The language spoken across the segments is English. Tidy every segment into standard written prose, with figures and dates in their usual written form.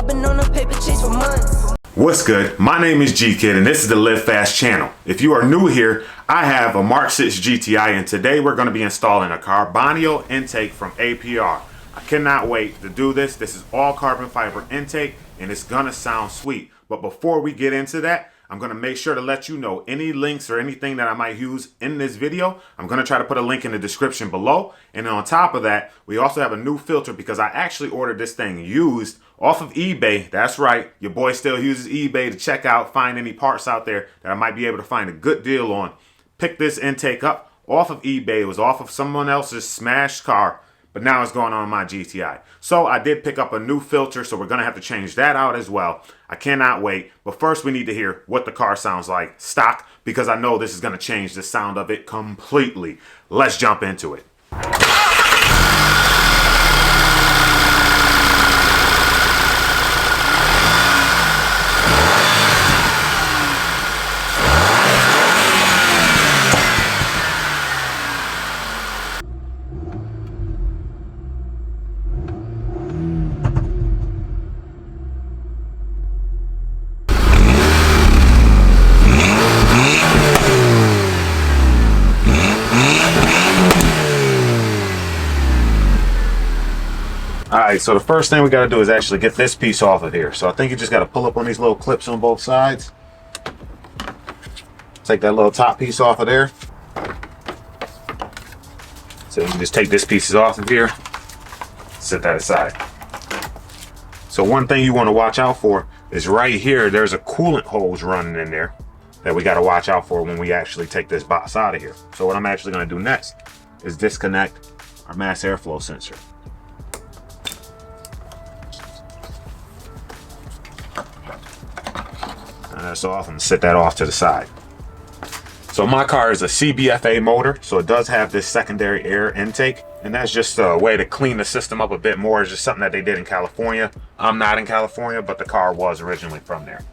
I've been on a paper chase for months. What's good? My name is G-Kid and this is the Live Fast channel. If you are new here, I have a Mark 6 GTI and today we're going to be installing a Carbonio intake from APR. I cannot wait to do this. This is all carbon fiber intake and it's going to sound sweet. But before we get into that, I'm going to make sure to let you know any links or anything that I might use in this video. I'm going to try to put a link in the description below. And on top of that, we also have a new filter because I actually ordered this thing used off of eBay. That's right. Your boy still uses eBay to check out, find any parts out there that I might be able to find a good deal on. Pick this intake up off of eBay. It was off of someone else's smashed car, but now it's going on my GTI. So I did pick up a new filter, so we're going to have to change that out as well. I cannot wait. But first we need to hear what the car sounds like stock, because I know this is going to change the sound of it completely. Let's jump into it. Alright, so the first thing we got to do is actually get this piece off of here. So I think you just got to pull up on these little clips on both sides. Take that little top piece off of there. So you can just take this piece off of here, set that aside. So one thing you want to watch out for is right here, there's a coolant hose running in there that we got to watch out for when we actually take this box out of here. So what I'm actually going to do next is disconnect our mass airflow sensor. That's off and set that off to the side. So my car is a CBFA motor, so it does have this secondary air intake, and that's just a way to clean the system up a bit more. It's just something that they did in California. I'm not in California, but the car was originally from there.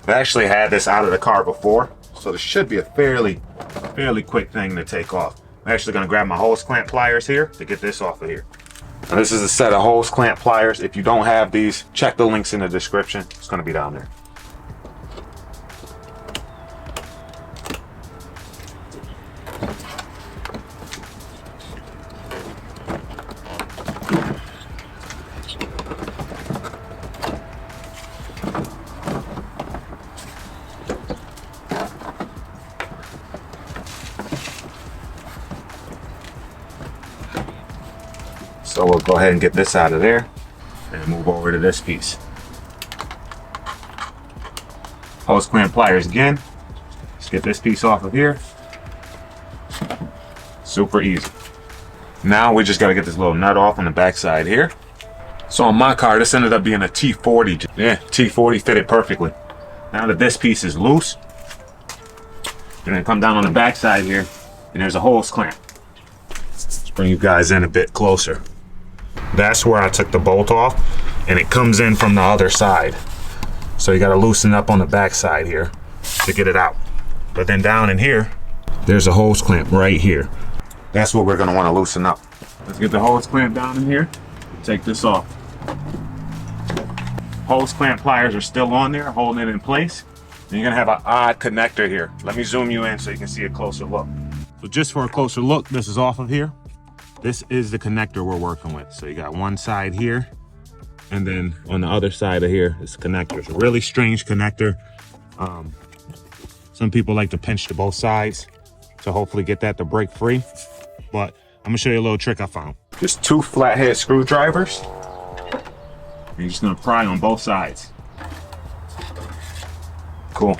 I've actually had this out of the car before, so this should be a fairly quick thing to take off. I'm actually going to grab my hose clamp pliers here to get this off of here. Now this is a set of hose clamp pliers. If you don't have these, check the links in the description. It's going to be down there. So we'll go ahead and get this out of there and move over to this piece. Hose clamp pliers again. Let's get this piece off of here. Super easy. Now we just got to get this little nut off on the back side here. So on my car, this ended up being a T40. Yeah, T40 fitted perfectly. Now that this piece is loose, you're going to come down on the back side here and there's a hose clamp. Let's bring you guys in a bit closer. That's where I took the bolt off, and it comes in from the other side. So you got to loosen up on the back side here to get it out. But then down in here, there's a hose clamp right here. That's what we're going to want to loosen up. Let's get the hose clamp down in here. Take this off. Hose clamp pliers are still on there, holding it in place. And you're going to have an odd connector here. Let me zoom you in so you can see a closer look. So just for a closer look, this is off of here. This is the connector we're working with. So you got one side here, and then on the other side of here is the connector. It's a really strange connector. Some people like to pinch to both sides to hopefully get that to break free. But I'm gonna show you a little trick I found. Just two flathead screwdrivers. You're just gonna pry on both sides. Cool.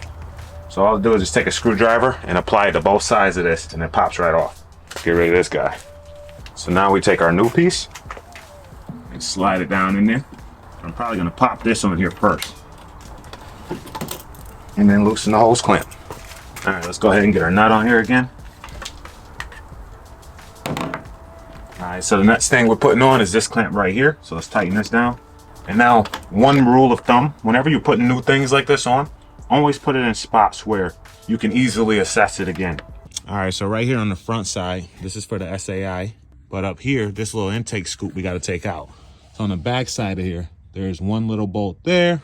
So all I'll do is just take a screwdriver and apply it to both sides of this, and it pops right off. Get rid of this guy. So now we take our new piece and slide it down in there. I'm probably going to pop this on here first and then loosen the hose clamp. All right, let's go ahead and get our nut on here again. All right, so the next thing we're putting on is this clamp right here. So let's tighten this down. And now, one rule of thumb, whenever you're putting new things like this on, always put it in spots where you can easily assess it again. All right, so right here on the front side, this is for the SAI. But up here, this little intake scoop we got to take out. So on the back side of here, there's one little bolt there.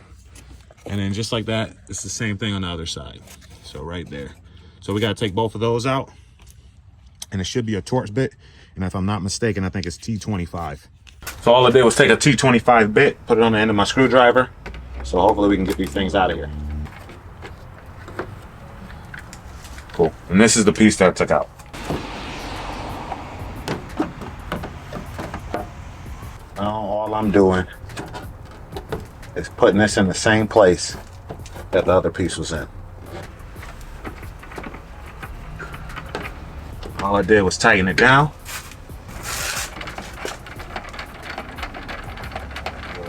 And then just like that, it's the same thing on the other side. So right there. So we got to take both of those out. And it should be a Torx bit. And if I'm not mistaken, I think it's T25. So all I did was take a T25 bit, put it on the end of my screwdriver. So hopefully we can get these things out of here. Cool. And this is the piece that I took out. Now all I'm doing is putting this in the same place that the other piece was in. All I did was tighten it down.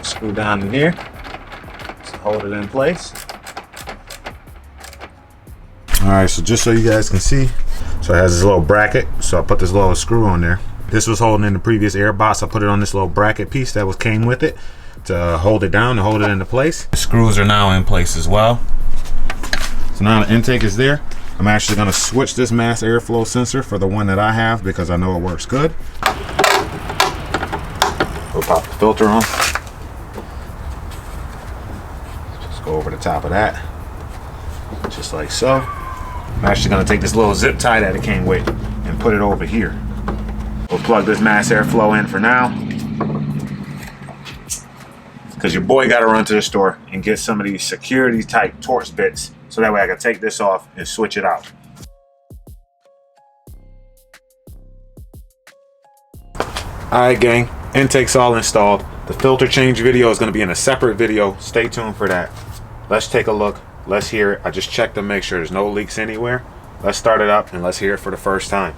Screw down in here. Just hold it in place. All right, so just so you guys can see, so it has this little bracket. So I put this little screw on there. This was holding in the previous air box. I put it on this little bracket piece that came with it to hold it down, to hold it into place. The screws are now in place as well. So now the intake is there. I'm actually gonna switch this mass airflow sensor for the one that I have because I know it works good. We'll pop the filter on. Just go over the top of that, just like so. I'm actually gonna take this little zip tie that it came with and put it over here. We'll plug this mass airflow in for now, because your boy got to run to the store and get some of these security type Torx bits, so that way I can take this off and switch it out. All right, gang, intake's all installed. The filter change video is going to be in a separate video. Stay tuned for that. Let's take a look. Let's hear it. I just checked to make sure there's no leaks anywhere. Let's start it up and let's hear it for the first time.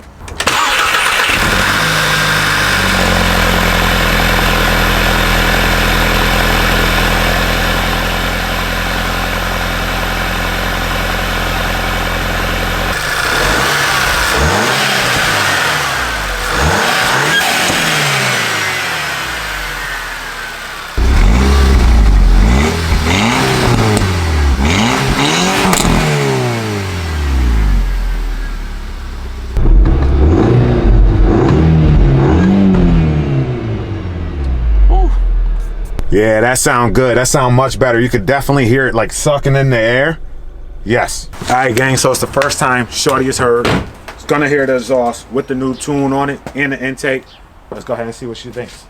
Yeah, that sound good. That sound much better. You could definitely hear it like sucking in the air. Yes. All right, gang, so it's the first time Shorty has heard. It's gonna hear the exhaust with the new tune on it and the intake. Let's go ahead and see what she thinks.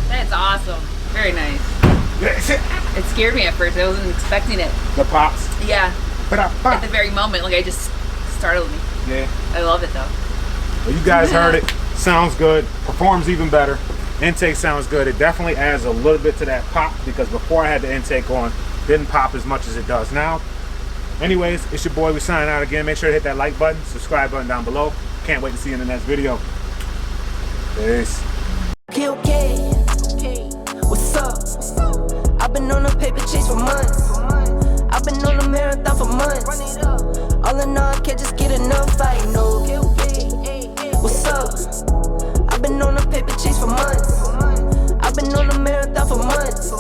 That's awesome. Very nice. It scared me at first. I wasn't expecting it. The pops? Yeah. At the very moment, like, I just startled me. Yeah. I love it though. Well, you guys heard it. Sounds good. Performs even better. Intake sounds good. It definitely adds a little bit to that pop, because before I had the intake on, didn't pop as much as it does now. Anyways, it's your boy. We signing out again. Make sure to hit that like button, subscribe button down below. Can't wait to see you in the next video. Peace. Okay, what's up? I've been on a paper chase for months. I've been on a marathon for months. All in all, I can't just get enough. I know. What's up? I've been on a paper chase for months. I've been on a marathon for months.